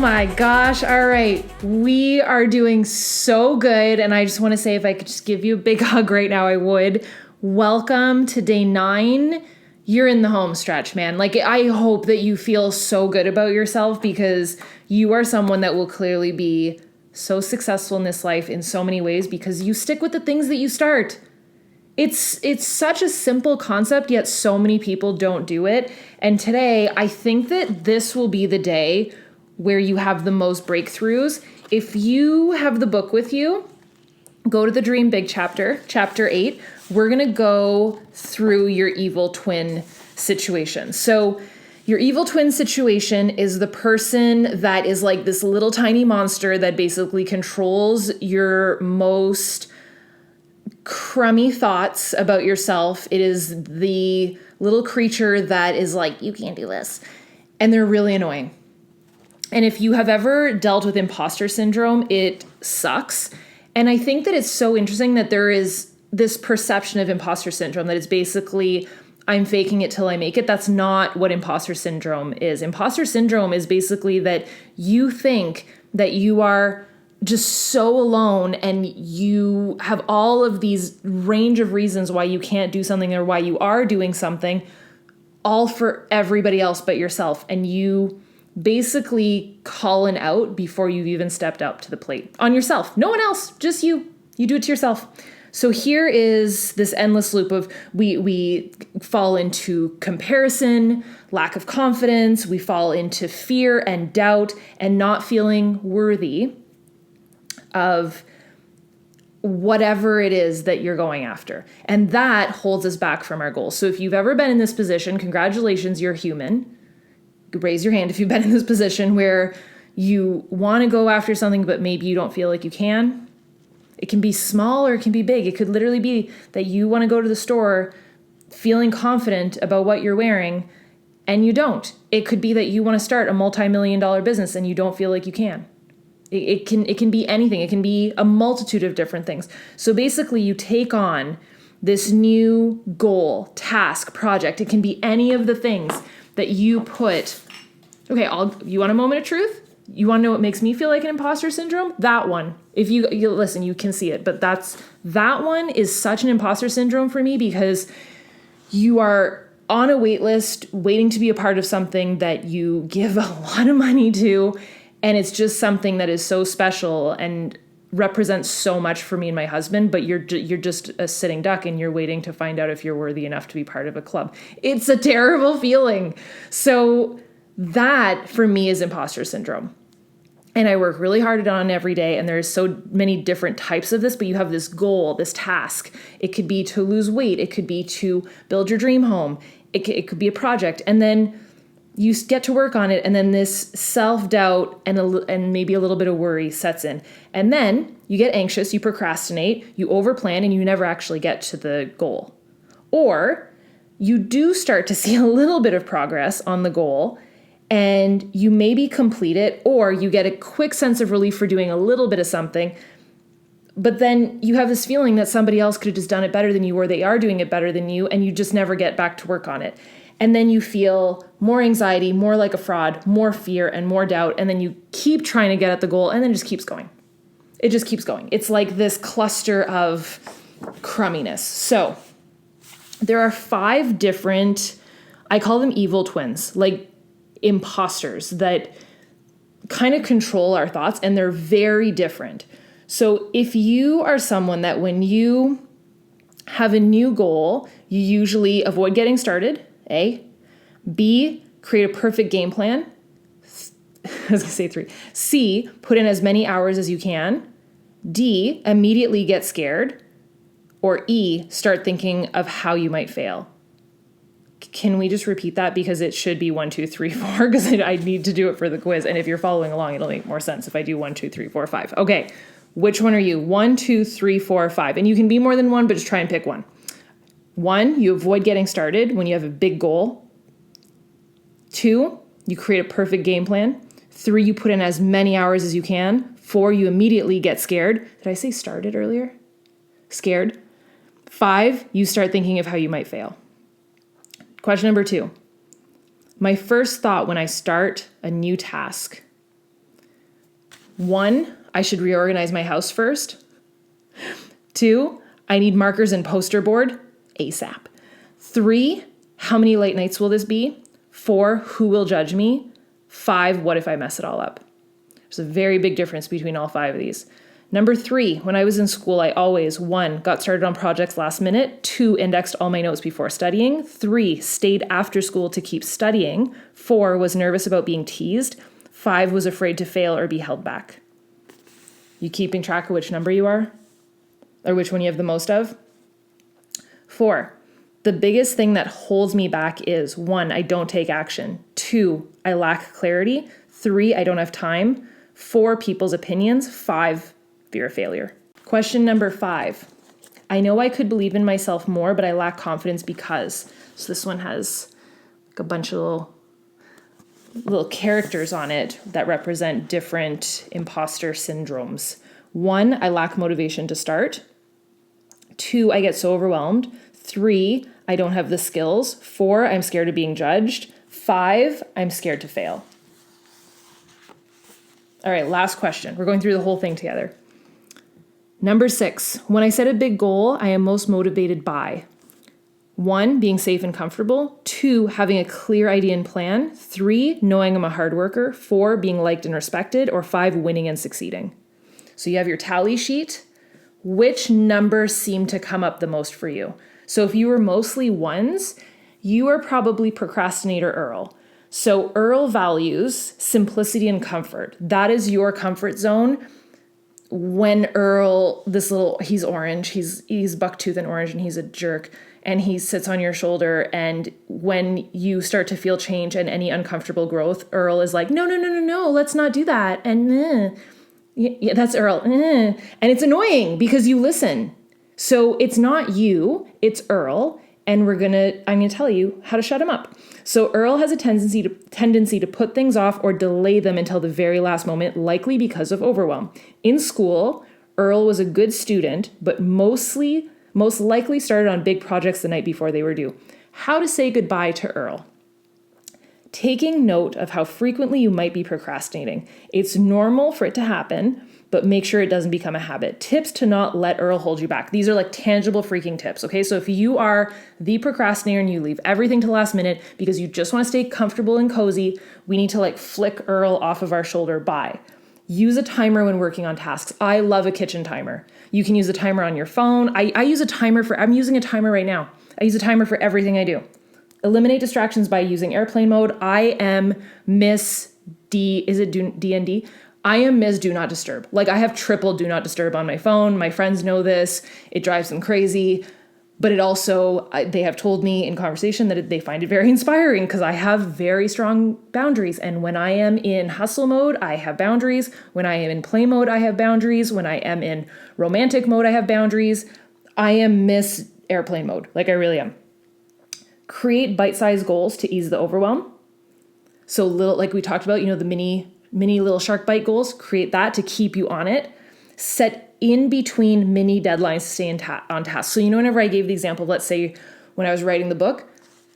my gosh. All right. We are doing so good. And I just want to say, if I could just give you a big hug right now, I would. Welcome to day 9. You're in the home stretch, man. Like, I hope that you feel so good about yourself, because you are someone that will clearly be so successful in this life in so many ways because you stick with the things that you start. It's such a simple concept, yet so many people don't do it. And today, I think that this will be the day where you have the most breakthroughs. If you have the book with you, go to the Dream Big chapter 8. We're going to go through your evil twin situation. So your evil twin situation is the person that is like this little tiny monster that basically controls your most crummy thoughts about yourself. It is the little creature that is like, you can't do this. And they're really annoying. And if you have ever dealt with imposter syndrome, it sucks. And I think that it's so interesting that there is this perception of imposter syndrome that it's basically, I'm faking it till I make it. That's not what imposter syndrome is. Imposter syndrome is basically that you think that you are just so alone and you have all of these range of reasons why you can't do something or why you are doing something, all for everybody else but yourself. And you basically calling out before you've even stepped up to the plate on yourself. No one else, just you. You do it to yourself. So here is this endless loop of we fall into comparison, lack of confidence, we fall into fear and doubt and not feeling worthy of whatever it is that you're going after. And that holds us back from our goals. So if you've ever been in this position, congratulations, you're human. Raise your hand if you've been in this position where you want to go after something, but maybe you don't feel like you can. It can be small or it can be big. It could literally be that you want to go to the store feeling confident about what you're wearing and you don't. It could be that you want to start a multi-million-dollar business and you don't feel like you can. It can be anything. It can be a multitude of different things. So basically you take on this new goal, task, project. It can be any of the things that you put. Okay, you want a moment of truth? You want to know what makes me feel like an imposter syndrome? That one. If you listen, you can see it, but that one is such an imposter syndrome for me because you are on a wait list waiting to be a part of something that you give a lot of money to, and it's just something that is so special and represents so much for me and my husband, but you're just a sitting duck and you're waiting to find out if you're worthy enough to be part of a club. It's a terrible feeling. So that for me is imposter syndrome. And I work really hard on it every day. And there's so many different types of this, but you have this goal, this task. It could be to lose weight. It could be to build your dream home. It could be a project. And then you get to work on it. And then this self-doubt and maybe a little bit of worry sets in. And then you get anxious, you procrastinate, you overplan, and you never actually get to the goal. Or you do start to see a little bit of progress on the goal, and you maybe complete it, or you get a quick sense of relief for doing a little bit of something, but then you have this feeling that somebody else could have just done it better than you, or they are doing it better than you, and you just never get back to work on it. And then you feel more anxiety, more like a fraud, more fear, and more doubt, and then you keep trying to get at the goal, and then it just keeps going. It just keeps going. It's like this cluster of crumminess. So there are 5 different, I call them evil twins, like imposters that kind of control our thoughts, and they're very different. So if you are someone that when you have a new goal, you usually avoid getting started, A. B, create a perfect game plan. I was going to say 3. C, put in as many hours as you can. D, immediately get scared. Or E, start thinking of how you might fail. Can we just repeat that? Because it should be 1, 2, 3, 4, because I need to do it for the quiz. And if you're following along, it'll make more sense if I do 1, 2, 3, 4, 5. Okay. Which one are you? 1, 2, 3, 4, 5. And you can be more than one, but just try and pick one. 1, you avoid getting started when you have a big goal. 2, you create a perfect game plan. 3, you put in as many hours as you can. 4, you immediately get scared. Did I say started earlier? Scared. 5, you start thinking of how you might fail. Question number 2. My first thought when I start a new task, 1, I should reorganize my house first. 2, I need markers and poster board ASAP. 3, how many late nights will this be? 4, who will judge me? 5, what if I mess it all up? There's a very big difference between all 5 of these. Number 3, when I was in school, I always, 1, got started on projects last minute, 2, indexed all my notes before studying, 3, stayed after school to keep studying, 4, was nervous about being teased, 5, was afraid to fail or be held back. You keeping track of which number you are? Or which one you have the most of? 4, the biggest thing that holds me back is 1, I don't take action. 2, I lack clarity. 3, I don't have time. 4, people's opinions. 5, fear of failure. Question number 5. I know I could believe in myself more, but I lack confidence because. So this one has like a bunch of little characters on it that represent different imposter syndromes. 1, I lack motivation to start. 2, I get so overwhelmed. 3, I don't have the skills. 4, I'm scared of being judged. 5, I'm scared to fail. All right, last question. We're going through the whole thing together. Number 6, when I set a big goal, I am most motivated by 1, being safe and comfortable. 2, having a clear idea and plan. 3, knowing I'm a hard worker. 4, being liked and respected. Or 5, winning and succeeding. So you have your tally sheet. Which numbers seem to come up the most for you? So if you were mostly 1s, you are probably procrastinator Earl. So Earl values simplicity and comfort. That is your comfort zone. When Earl, he's orange, he's bucktooth and orange and he's a jerk and he sits on your shoulder, and when you start to feel change and any uncomfortable growth, Earl is like, no, let's not do that. And yeah, that's Earl. And it's annoying because you listen. So it's not you, it's Earl. And I'm going to tell you how to shut him up. So Earl has a tendency to put things off or delay them until the very last moment, likely because of overwhelm. In school, Earl was a good student, but most likely started on big projects the night before they were due. How to say goodbye to Earl. Taking note of how frequently you might be procrastinating. It's normal for it to happen, but make sure it doesn't become a habit. Tips to not let Earl hold you back. These are like tangible freaking tips, okay? So if you are the procrastinator and you leave everything to the last minute because you just want to stay comfortable and cozy, we need to like flick Earl off of our shoulder by. Use a timer when working on tasks. I love a kitchen timer. You can use a timer on your phone. I use a timer I'm using a timer right now. I use a timer for everything I do. Eliminate distractions by using airplane mode. I am Miss D. Is it D&D? I am Ms. Do Not Disturb. Like I have triple Do Not Disturb on my phone. My friends know this. It drives them crazy. But it also, they have told me in conversation that they find it very inspiring because I have very strong boundaries. And when I am in hustle mode, I have boundaries. When I am in play mode, I have boundaries. When I am in romantic mode, I have boundaries. I am Miss Airplane mode. Like I really am. Create bite-sized goals to ease the overwhelm. So little, like we talked about, the mini little shark bite goals, create that to keep you on it. Set in between mini deadlines to stay on task. So, whenever I gave the example, let's say when I was writing the book,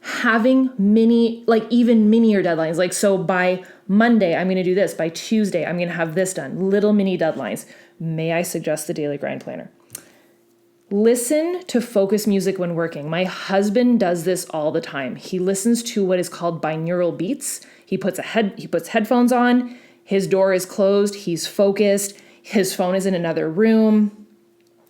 having even minier deadlines. Like, so by Monday, I'm going to do this. By Tuesday, I'm going to have this done. Little mini deadlines. May I suggest the Daily Grind Planner? Listen to focus music when working. My husband does this all the time. He listens to what is called binaural beats. He puts headphones on. His door is closed. He's focused. His phone is in another room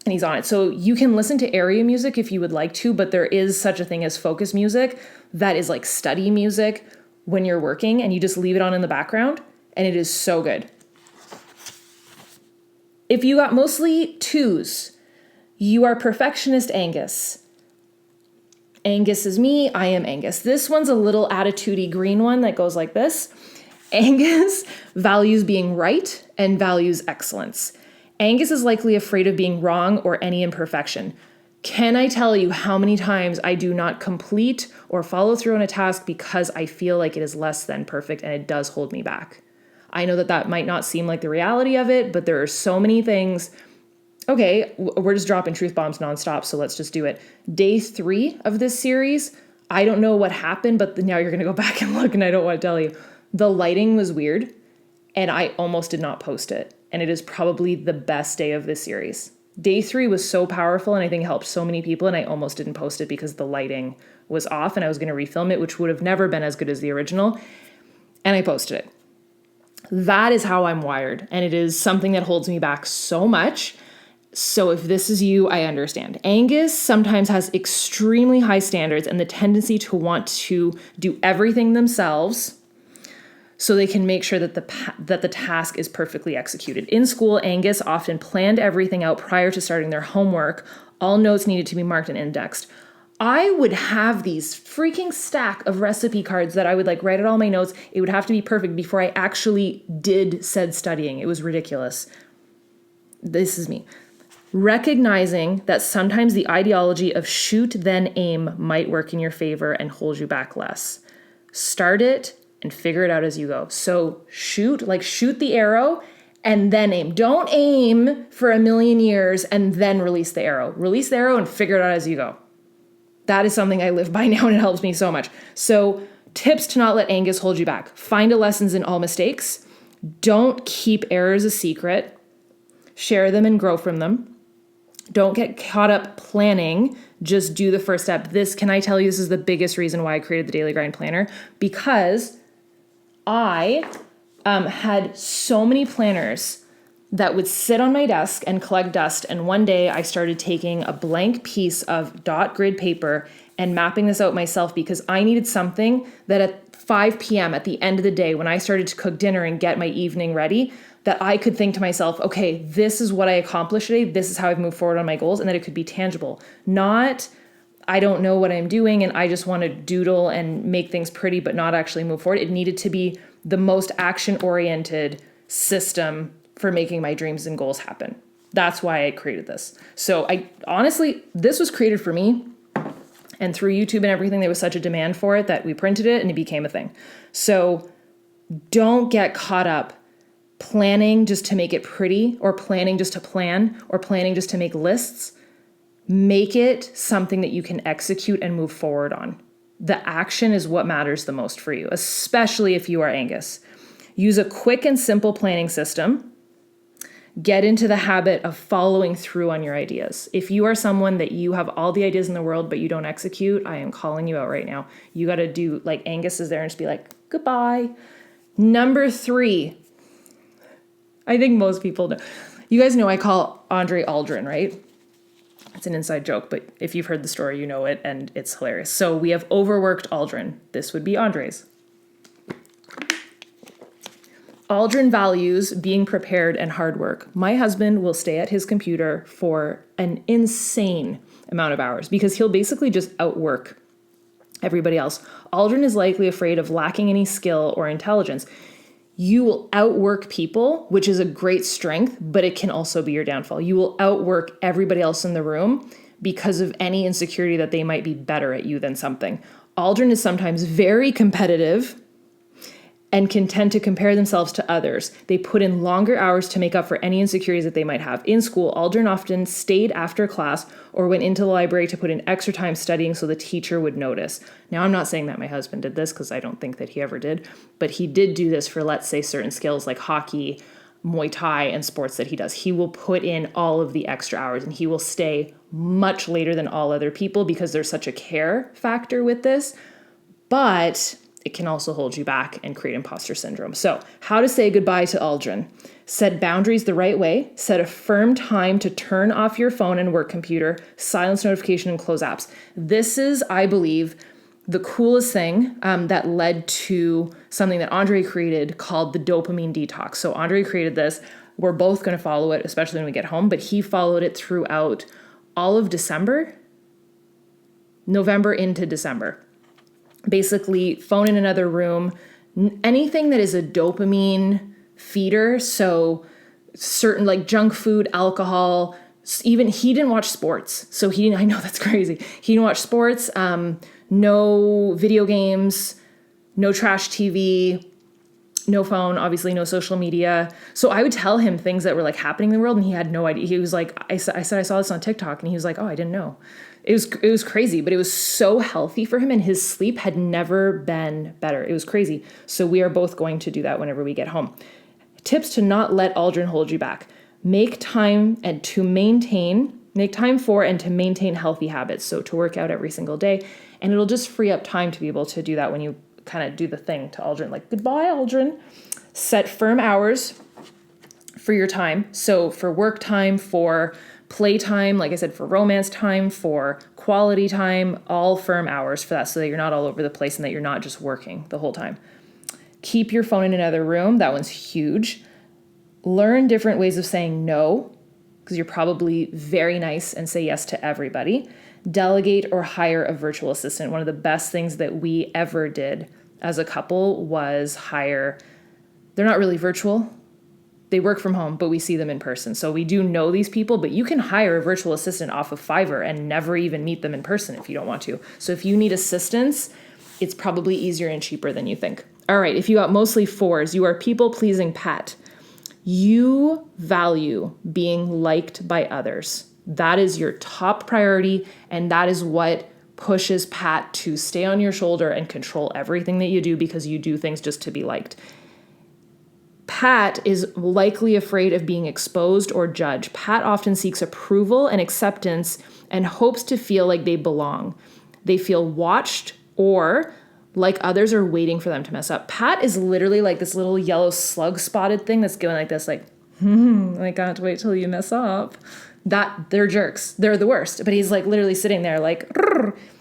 and he's on it. So you can listen to area music if you would like to, but there is such a thing as focus music that is like study music when you're working, and you just leave it on in the background and it is so good. If you got mostly 2s, you are perfectionist Angus. Angus is me. I am Angus. This one's a little attitude-y green one that goes like this. Angus values being right and values excellence. Angus is likely afraid of being wrong or any imperfection. Can I tell you how many times I do not complete or follow through on a task because I feel like it is less than perfect and it does hold me back? I know that might not seem like the reality of it, but there are so many things. Okay, we're just dropping truth bombs nonstop, so let's just do it. Day 3 of this series, I don't know what happened, but now you're going to go back and look and I don't want to tell you. The lighting was weird and I almost did not post it. and it is probably the best day of this series. Day 3 was so powerful, and I think helped so many people, and I almost didn't post it because the lighting was off and I was going to refilm it, which would have never been as good as the original, and I posted it. That is how I'm wired, and it is something that holds me back so much. So if this is you, I understand. Angus sometimes has extremely high standards and the tendency to want to do everything themselves so they can make sure that the task is perfectly executed. In school, Angus often planned everything out prior to starting their homework. All notes needed to be marked and indexed. I would have these freaking stack of recipe cards that I would like write out all my notes. It would have to be perfect before I actually did said studying. It was ridiculous. This is me. Recognizing that sometimes the ideology of shoot then aim might work in your favor and hold you back less. Start it and figure it out as you go. So shoot the arrow and then aim. Don't aim for a million years and then release the arrow. Release the arrow and figure it out as you go. That is something I live by now, and it helps me so much. So tips to not let Angus hold you back. Find lessons in all mistakes. Don't keep errors a secret. Share them and grow from them. Don't get caught up planning. Just do the first step. Can I tell you, this is the biggest reason why I created the Daily Grind Planner, because I had so many planners that would sit on my desk and collect dust. And one day I started taking a blank piece of dot grid paper and mapping this out myself, because I needed something that at 5 p.m. at the end of the day, when I started to cook dinner and get my evening ready, that I could think to myself, okay, this is what I accomplished today. This is how I've moved forward on my goals, and that it could be tangible. Not, I don't know what I'm doing and I just want to doodle and make things pretty, but not actually move forward. It needed to be the most action-oriented system for making my dreams and goals happen. That's why I created this. So this was created for me. And through YouTube and everything, there was such a demand for it that we printed it and it became a thing. So don't get caught up planning just to make it pretty, or planning just to plan, or planning just to make lists. Make it something that you can execute and move forward on. The action is what matters the most for you, especially if you are Angus. Use a quick and simple planning system. Get into the habit of following through on your ideas. If you are someone that you have all the ideas in the world, but you don't execute, I am calling you out right now. You got to do like Angus is there and just be like, goodbye. Number 3, I think most people know. You guys know I call Andre Aldrin, right? It's an inside joke, but if you've heard the story, you know it, and it's hilarious. So we have overworked Aldrin. This would be Andre's. Aldrin values being prepared and hard work. My husband will stay at his computer for an insane amount of hours because he'll basically just outwork everybody else. Aldrin is likely afraid of lacking any skill or intelligence. You will outwork people, which is a great strength, but it can also be your downfall. You will outwork everybody else in the room because of any insecurity that they might be better at you than something. Aldrin is sometimes very competitive and can tend to compare themselves to others. They put in longer hours to make up for any insecurities that they might have. In school, Aldrin often stayed after class or went into the library to put in extra time studying so the teacher would notice. Now, I'm not saying that my husband did this because I don't think that he ever did, but he did do this for, let's say, certain skills like hockey, Muay Thai, and sports that he does. He will put in all of the extra hours and he will stay much later than all other people because there's such a care factor with this. But it can also hold you back and create imposter syndrome. So how to say goodbye to Aldrin. Set boundaries the right way. Set a firm time to turn off your phone and work computer. Silence notification and close apps. This is, I believe, the coolest thing that led to something that Andre created called the dopamine detox. So Andre created this. We're both going to follow it, especially when we get home, but he followed it throughout all of November into December. Basically, phone in another room, anything that is a dopamine feeder. So certain like junk food, alcohol, even he didn't watch sports. So I know that's crazy. He didn't watch sports, no video games, no trash TV, no phone, obviously no social media. So I would tell him things that were like happening in the world and he had no idea. He was like, I said, I saw this on TikTok and he was like, oh, I didn't know. It was crazy, but it was so healthy for him and his sleep had never been better. It was crazy. So we are both going to do that whenever we get home. Tips to not let Aldrin hold you back. Make time for and to maintain healthy habits. So to work out every single day, and it'll just free up time to be able to do that when you kind of do the thing to Aldrin, like, goodbye, Aldrin. Set firm hours for your time. So for work time, for play time, like I said, for romance time, for quality time, all firm hours for that so that you're not all over the place and that you're not just working the whole time. Keep your phone in another room. That one's huge. Learn different ways of saying no, because you're probably very nice and say yes to everybody. Delegate or hire a virtual assistant. One of the best things that we ever did as a couple was hire, they're not really virtual. They work from home, but we see them in person. So we do know these people, but you can hire a virtual assistant off of Fiverr and never even meet them in person if you don't want to. So if you need assistance, it's probably easier and cheaper than you think. All right, if you got mostly 4s, you are people-pleasing Pat. You value being liked by others. That is your top priority, and that is what pushes Pat to stay on your shoulder and control everything that you do because you do things just to be liked. Pat is likely afraid of being exposed or judged. Pat often seeks approval and acceptance and hopes to feel like they belong. They feel watched or like others are waiting for them to mess up. Pat is literally like this little yellow slug spotted thing that's going like this, like, I can't wait till you mess up. That they're jerks. They're the worst. But he's like literally sitting there like,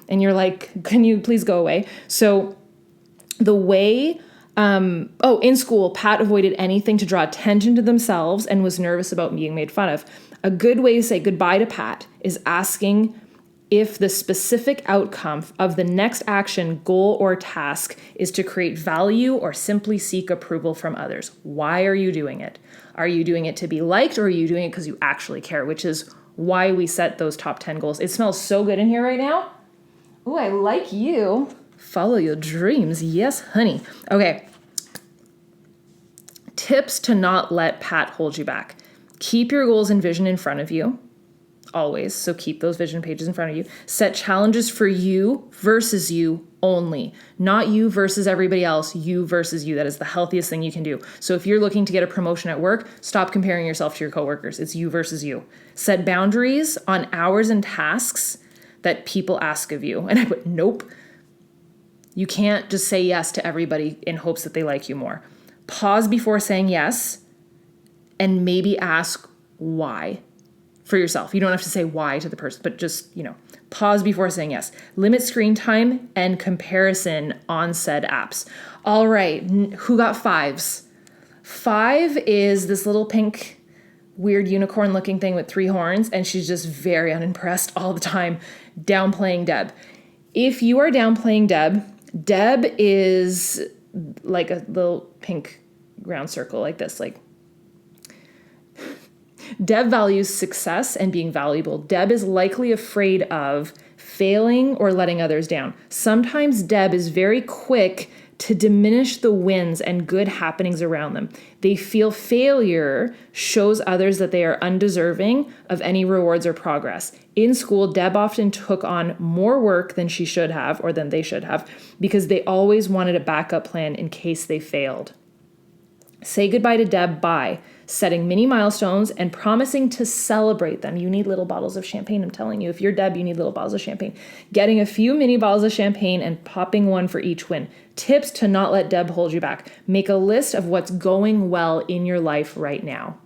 and you're like, can you please go away? So the way in school, Pat avoided anything to draw attention to themselves and was nervous about being made fun of. A good way to say goodbye to Pat is asking if the specific outcome of the next action, goal, or task is to create value or simply seek approval from others. Why are you doing it? Are you doing it to be liked, or are you doing it because you actually care, which is why we set those top 10 goals. It smells so good in here right now. Ooh, I like you. Follow your dreams. Yes, honey. Okay. Tips to not let Pat hold you back. Keep your goals and vision in front of you. Always. So keep those vision pages in front of you. Set challenges for you versus you only. Not you versus everybody else, you versus you. That is the healthiest thing you can do. So if you're looking to get a promotion at work, stop comparing yourself to your coworkers. It's you versus you. Set boundaries on hours and tasks that people ask of you. And I put, nope. You can't just say yes to everybody in hopes that they like you more. Pause before saying yes and maybe ask why for yourself. You don't have to say why to the person, but just, pause before saying yes. Limit screen time and comparison on said apps. All right, who got 5s? 5 is this little pink, weird unicorn looking thing with 3 horns, and she's just very unimpressed all the time, downplaying Deb. If you are downplaying Deb is like a little pink round circle like this, like Deb values success and being valuable. Deb is likely afraid of failing or letting others down. Sometimes Deb is very quick to diminish the wins and good happenings around them. They feel failure shows others that they are undeserving of any rewards or progress. In school, Deb often took on more work than she should have or than they should have because they always wanted a backup plan in case they failed. Say goodbye to Deb by setting mini milestones and promising to celebrate them. You need little bottles of champagne. I'm telling you, if you're Deb, you need little bottles of champagne. Getting a few mini bottles of champagne and popping one for each win. Tips to not let Deb hold you back. Make a list of what's going well in your life right now.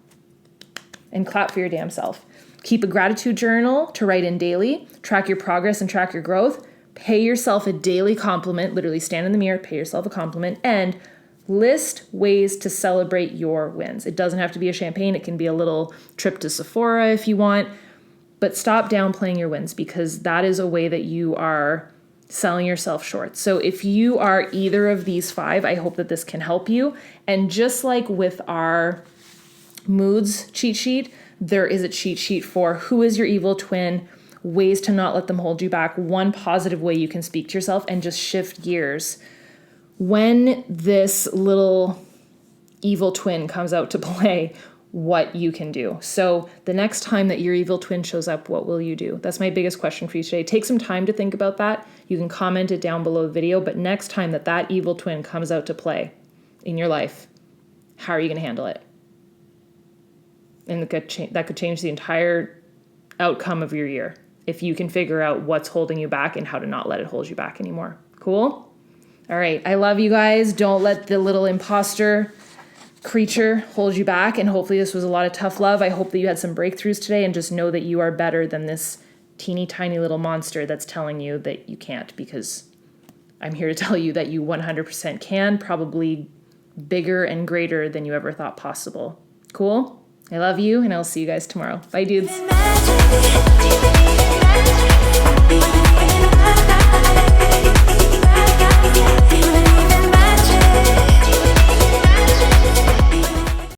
And clap for your damn self. Keep a gratitude journal to write in daily. Track your progress and track your growth. Pay yourself a daily compliment. Literally stand in the mirror, pay yourself a compliment, and list ways to celebrate your wins. It doesn't have to be a champagne. It can be a little trip to Sephora if you want. But stop downplaying your wins because that is a way that you are selling yourself short. So if you are either of these 5, I hope that this can help you. And just like with our moods cheat sheet, there is a cheat sheet for who is your evil twin, ways to not let them hold you back, one positive way you can speak to yourself, and just shift gears when this little evil twin comes out to play, what you can do. So the next time that your evil twin shows up, what will you do? That's my biggest question for you today. Take some time to think about that. You can comment it down below the video, but next time that evil twin comes out to play in your life, how are you going to handle it? And that could change the entire outcome of your year if you can figure out what's holding you back and how to not let it hold you back anymore. Cool? All right. I love you guys. Don't let the little imposter creature hold you back. And hopefully this was a lot of tough love. I hope that you had some breakthroughs today, and just know that you are better than this teeny tiny little monster that's telling you that you can't, because I'm here to tell you that you 100% can, probably bigger and greater than you ever thought possible. Cool? I love you, and I'll see you guys tomorrow. Bye, dudes. Magic.